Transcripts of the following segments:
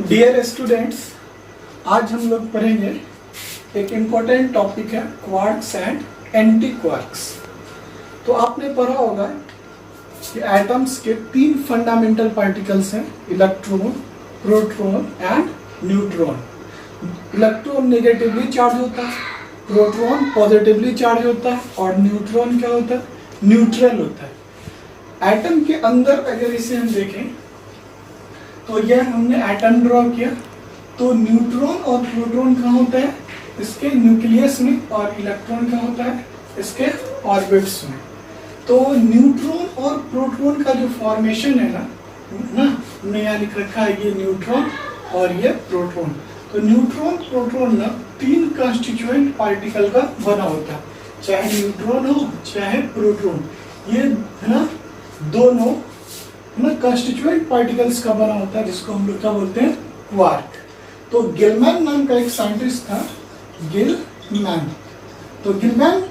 Dear students, आज हम लोग पढ़ेंगे एक इम्पोर्टेंट टॉपिक है क्वार्क्स एंड एंटी क्वार्क्स। तो आपने पढ़ा होगा कि एटम्स के तीन फंडामेंटल पार्टिकल्स हैं, electron, proton and neutron. Electron negatively charge होता है, प्रोटॉन पॉजिटिवली चार्ज होता है और न्यूट्रॉन क्या होता है, न्यूट्रल होता है। एटम के अंदर अगर इसे हम देखें तो यह हमने एटम ड्रॉ किया, तो न्यूट्रॉन और प्रोटॉन कहाँ होता है, इसके न्यूक्लियस में, और इलेक्ट्रॉन कहाँ होता है, इसके ऑर्बिट्स में। तो न्यूट्रॉन और प्रोटॉन का जो फॉर्मेशन है ना हमने यहाँ लिख रखा है, ये न्यूट्रॉन और ये प्रोटॉन। तो न्यूट्रॉन प्रोटॉन ना तीन कंस्टिट्यूएंट पार्टिकल का बना होता है, चाहे न्यूट्रॉन हो चाहे प्रोटॉन, ये है ना दोनों कंस्टिट्यूएंट पार्टिकल्स का बना होता है, जिसको हम लोग क्या बोलते हैं, क्वार्क। तो गिलमैन नाम का एक साइंटिस्ट था, गिलमैन। तो गिलमैन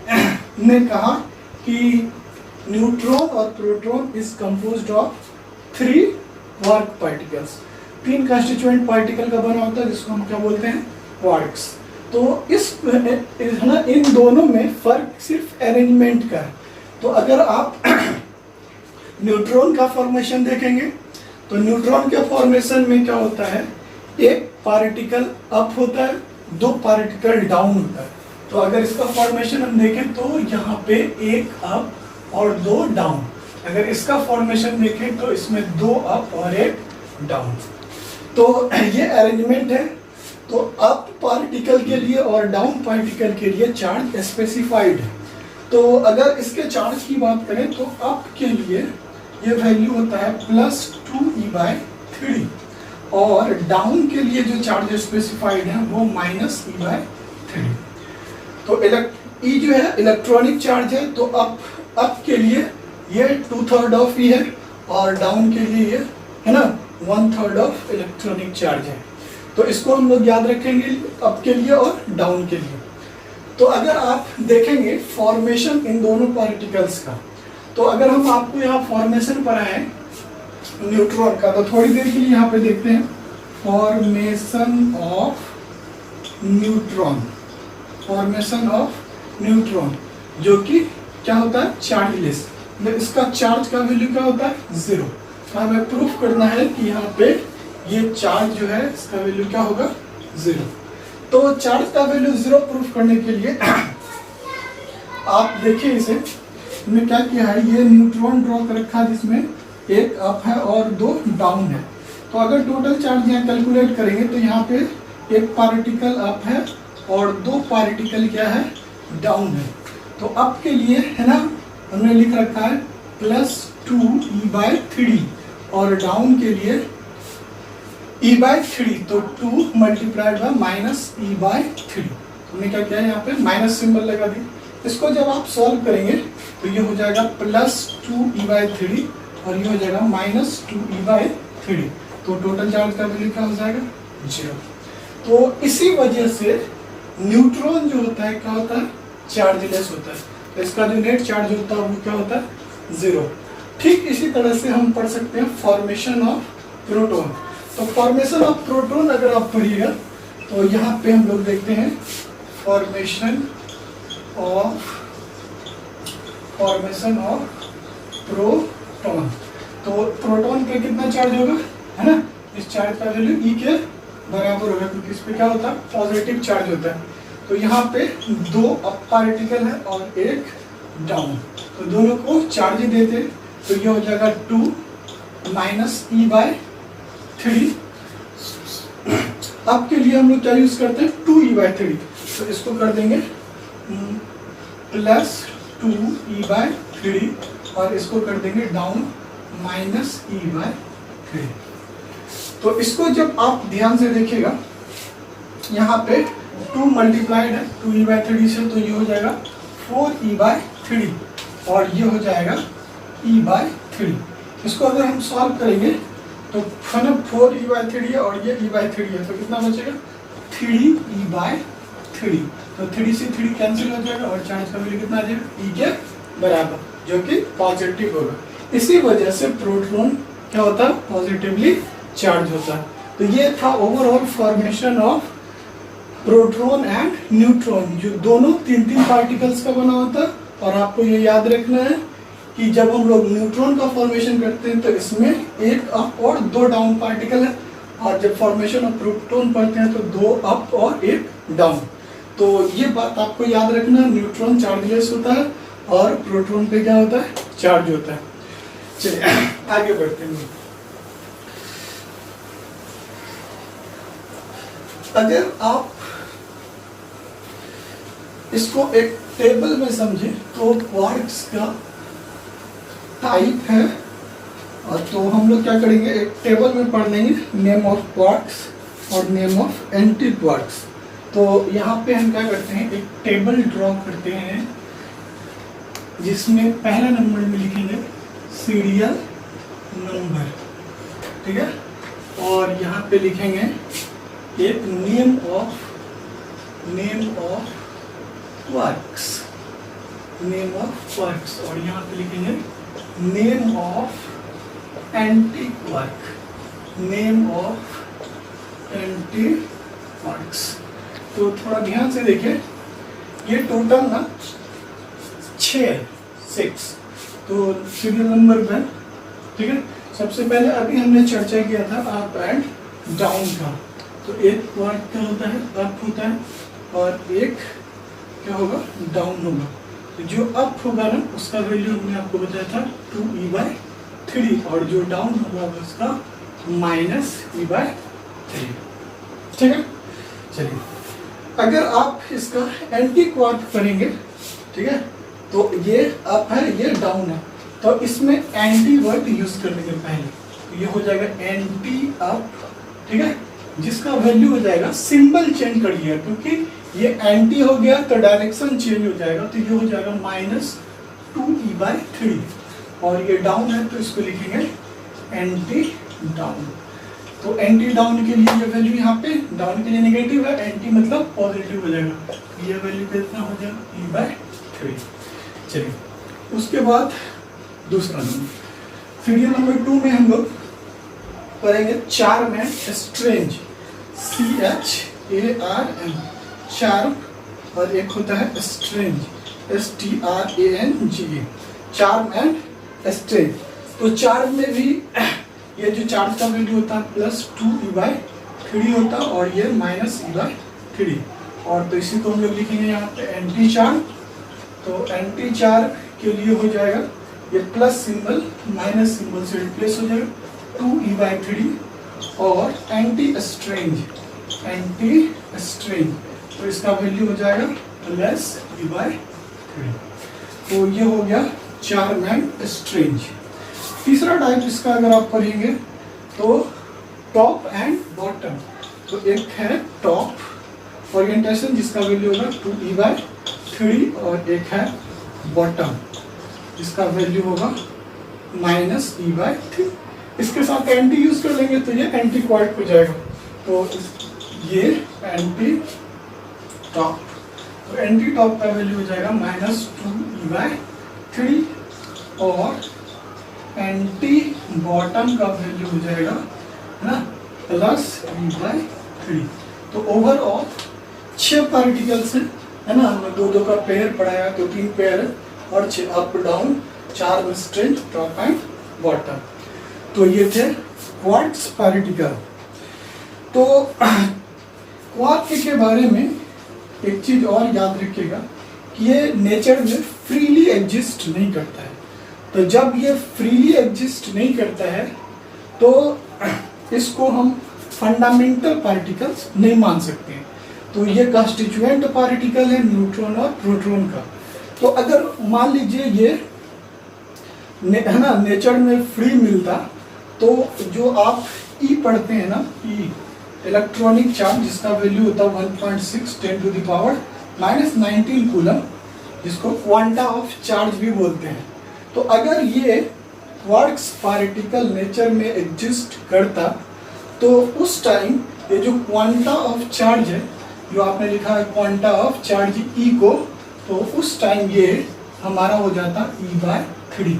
ने कहा कि न्यूट्रॉन और proton is composed of 3 quark particles. तीन कंस्टिट्यूएंट पार्टिकल का बना होता है, जिसको हम क्या बोलते हैं, क्वार्क्स। तो इस ना इन दोनों में फर्क सिर्फ अरेंजमेंट का है। तो अगर आप न्यूट्रॉन का फॉर्मेशन देखेंगे तो न्यूट्रॉन के फॉर्मेशन में क्या होता है, एक पार्टिकल अप होता है, 2 पार्टिकल डाउन होता है। तो अगर इसका फॉर्मेशन हम देखें तो यहाँ पे एक अप और 2 डाउन। अगर इसका फॉर्मेशन देखें तो इसमें 2 अप और 1 डाउन। तो ये अरेंजमेंट है। तो अप पार्टिकल के लिए और डाउन पार्टिकल के लिए चार्ज स्पेसिफाइड है। तो अगर इसके चार्ज की बात करें तो अप के लिए ये वैल्यू होता है +2e/3 और डाउन के लिए जो चार्ज स्पेसिफाइड है वो -e/3। तो E जो है इलेक्ट्रॉनिक चार्ज है, तो अप के लिए ये 2/3 ऑफ E है और डाउन के लिए ये है ना 1/3 ऑफ इलेक्ट्रॉनिक चार्ज है। तो इसको हम लोग याद रखेंगे अप के लिए और डाउन के लिए। तो अगर आप देखेंगे फॉर्मेशन इन दोनों पार्टिकल्स का, तो अगर हम आपको यहाँ फॉर्मेशन पढ़ाएं न्यूट्रॉन का, तो थोड़ी देर के लिए यहाँ पे देखते हैं formation of neutron. Formation of neutron जो कि क्या होता है, चार्जलेस। इसका चार्ज का वैल्यू क्या होता है, 0। तो हमें प्रूफ करना है कि यहाँ पे ये चार्ज जो है इसका वैल्यू क्या होगा, 0। तो चार्ज का वैल्यू 0 प्रूफ करने के लिए आप देखिए इसे हमने क्या किया है, ये न्यूट्रॉन ड्रॉ कर रखा है जिसमें एक अप है और 2 डाउन है। तो अगर टोटल चार्ज यहाँ कैलकुलेट करेंगे तो यहाँ पे एक पार्टिकल अप है और 2 पार्टिकल क्या है, डाउन है। तो अप के लिए है ना हमने लिख रखा है +2e/3 और डाउन के लिए e/3, तो 2 × -e/3। हमने क्या किया है, यहाँ पे माइनस सिंबल लगा दी। इसको जब आप सॉल्व करेंगे तो ये हो जाएगा +2e/3 और ये हो जाएगा -2e/3। तो टोटल चार्ज का वैल्यू क्या हो जाएगा, 0। तो इसी वजह से न्यूट्रॉन जो होता है क्या होता है, चार्जलेस होता है। तो इसका जो नेट चार्ज होता है वो क्या होता है, 0। ठीक इसी तरह से हम पढ़ सकते हैं फॉर्मेशन ऑफ प्रोटॉन। तो फॉर्मेशन ऑफ प्रोटॉन अगर आप पढ़िएगा तो यहाँ पे हम लोग देखते हैं फॉर्मेशन ऑफ प्रोटॉन। तो प्रोटॉन पे कितना चार्ज होगा, है ना, इस चार्ज का वैल्यू E के बराबर होगा, क्योंकि इस पे क्या होता है, पॉजिटिव चार्ज होता है। तो यहाँ पे 2 अप पार्टिकल है और 1 डाउन, तो दोनों को चार्ज देते, तो ये हो जाएगा 2 -e/3। अब के लिए हम लोग क्या यूज करते हैं, 2e/3। तो इसको कर देंगे +2e/3 और इसको कर देंगे डाउन -e/3। तो इसको जब आप ध्यान से देखिएगा, यहाँ पे 2 मल्टीप्लाइड है 2e/3 से, तो ये हो जाएगा 4e/3 और ये हो जाएगा e/3। इसको अगर हम सॉल्व करेंगे तो 4e/3 है और ये e/3 है, तो कितना बचेगा, 3e/3। तो 3 से 3 कैंसिल हो जाएगा और चार्ज का वैल्यू कितना आ जाएगा, E के बराबर, जो कि पॉजिटिव होगा। इसी वजह से प्रोटॉन क्या होता है, पॉजिटिवली चार्ज होता है। तो ये था overall formation of proton and neutron, जो दोनों 3-3 पार्टिकल्स का बना होता है। और आपको ये याद रखना है कि जब हम लोग न्यूट्रॉन का फॉर्मेशन करते हैं तो इसमें एक अप और 2 डाउन पार्टिकल है, और जब फॉर्मेशन ऑफ प्रोटॉन पढ़ते हैं तो 2 अप और 1 डाउन। तो ये बात आपको याद रखना, न्यूट्रॉन चार्जलेस होता है और प्रोटॉन पे क्या होता है, चार्ज होता है। चलिए आगे बढ़ते हैं। अगर आप इसको एक टेबल में समझे तो क्वार्क्स का टाइप है, और तो हम लोग क्या करेंगे, एक टेबल में पढ़ लेंगे नेम ऑफ क्वार्क्स और नेम ऑफ एंटी क्वार्क्स। तो यहाँ पे हम क्या करते हैं, एक टेबल ड्रॉ करते हैं जिसमें पहला नंबर में लिखेंगे सीरियल नंबर, ठीक है, और यहाँ पे लिखेंगे एक name of quarks, name of quarks, और यहाँ पे लिखेंगे name of anti quark, name of anti quarks. तो थोड़ा ध्यान से देखिए, ये टोटल ना 6 तो सीरियल नंबर में, ठीक है। सबसे पहले अभी हमने चर्चा किया था अप एंड डाउन का। तो एक क्वार्क क्या होता है, अप होता है, और एक क्या होगा, डाउन होगा। तो जो अप होगा ना उसका वैल्यू हमने आपको बताया था 2e/3, और जो डाउन होगा उसका -e/3, ठीक है। चलिए, अगर आप इसका एंटी क्वार्क करेंगे, ठीक है, तो ये अप है, ये डाउन है, तो इसमें एंटी वर्ड यूज कर लेंगे पहले। तो ये हो जाएगा एंटी अप, ठीक है, जिसका वैल्यू हो जाएगा, सिंबल चेंज करिए क्योंकि ये एंटी हो गया तो डायरेक्शन चेंज हो जाएगा, तो ये हो जाएगा -2e/3, और ये डाउन है तो इसको लिखेंगे एंटी डाउन। तो एंटी डाउन के लिए ये वैल्यू यहाँ पे डाउन के लिए नेगेटिव है, एंटी मतलब पॉजिटिव हो जाएगा, ये वैल्यू कितना हो जाएगा e/3। चलिए, उसके बाद दूसरा नंबर, सीरियल नंबर 2 में हम लोग करेंगे 4 में स्ट्रेंज, CHARM, चार्म, और एक होता है strange, STRANGE, charm and strange. तो चार्म में भी ये जो चार्ज का वैल्यू होता है +2e/3 होता है, और ये -e/3, और तो इसी को हम लोग लिखेंगे यहाँ पे एंटी चार्म। तो एंटी चार्म के लिए हो जाएगा ये प्लस सिंबल माइनस सिंबल से रिप्लेस हो जाएगा 2e/3, और एंटी स्ट्रेंज, तो इसका वैल्यू हो जाएगा +e/3। तो ये हो गया चार्म एंड स्ट्रेंज। तीसरा टाइप इसका अगर आप पढ़ेंगे तो टॉप एंड बॉटम। तो एक है टॉप ओरिएंटेशन जिसका वैल्यू होगा 2e/3, और एक है बॉटम जिसका वैल्यू होगा -e/3। इसके साथ एंटी यूज कर लेंगे तो ये एंटी क्वार्क हो जाएगा। तो ये एंटी टॉप, तो एंटी टॉप का वैल्यू हो जाएगा -2e/3, और एंटी बॉटम का वैल्यू हो जाएगा, है ना, +e/3। तो ओवरऑल 6 पार्टिकल्स हैं, है ना, हमने 2-2 का पेयर पढ़ाया, तो 3 पेयर है, और 6 अप डाउन, 4 में स्ट्रेंथ, टॉप एंड बॉटम। तो ये थे क्वार्क्स पार्टिकल। तो क्वार्क के बारे में एक चीज और याद रखिएगा कि ये नेचर में फ्रीली एग्जिस्ट नहीं करता है। तो जब ये फ्रीली एग्जिस्ट नहीं करता है तो इसको हम फंडामेंटल पार्टिकल्स नहीं मान सकते हैं। तो ये कॉन्स्टिट्यूएंट पार्टिकल है न्यूट्रॉन और प्रोटॉन का। तो अगर मान लीजिए ये है ना नेचर में फ्री मिलता, तो जो आप ई पढ़ते हैं ना, ई इलेक्ट्रॉनिक चार्ज जिसका वैल्यू होता है 1.6 × 10⁻⁹ कूलम, जिसको क्वांटा ऑफ चार्ज भी बोलते हैं। तो अगर ये क्वार्क्स पार्टिकल नेचर में एग्जिस्ट करता तो उस टाइम ये जो क्वांटा ऑफ चार्ज है, जो आपने लिखा है क्वांटा ऑफ चार्ज ई को, तो उस टाइम ये हमारा हो जाता e/3।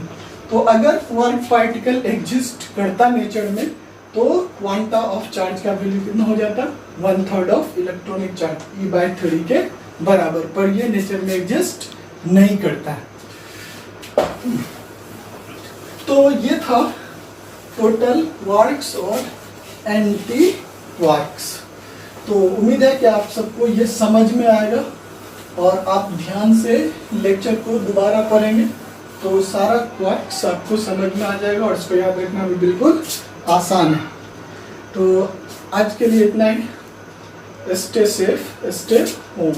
तो अगर क्वार्क पार्टिकल एग्जिस्ट करता नेचर में तो क्वांटा ऑफ चार्ज का वैल्यू कितना हो जाता, 1/3 ऑफ इलेक्ट्रॉनिक चार्ज, E/3 के बराबर। पर ये नेचर में एग्जिस्ट नहीं करता है। तो ये था टोटल क्वार्क्स और एंटी क्वार्क्स। तो उम्मीद है कि आप सबको ये समझ में आएगा और आप ध्यान से लेक्चर को दोबारा पढ़ेंगे तो सारा क्वार्क्स आपको समझ में आ जाएगा और इसको याद रखना भी बिल्कुल आसान है। तो आज के लिए इतना ही। Stay safe, stay home.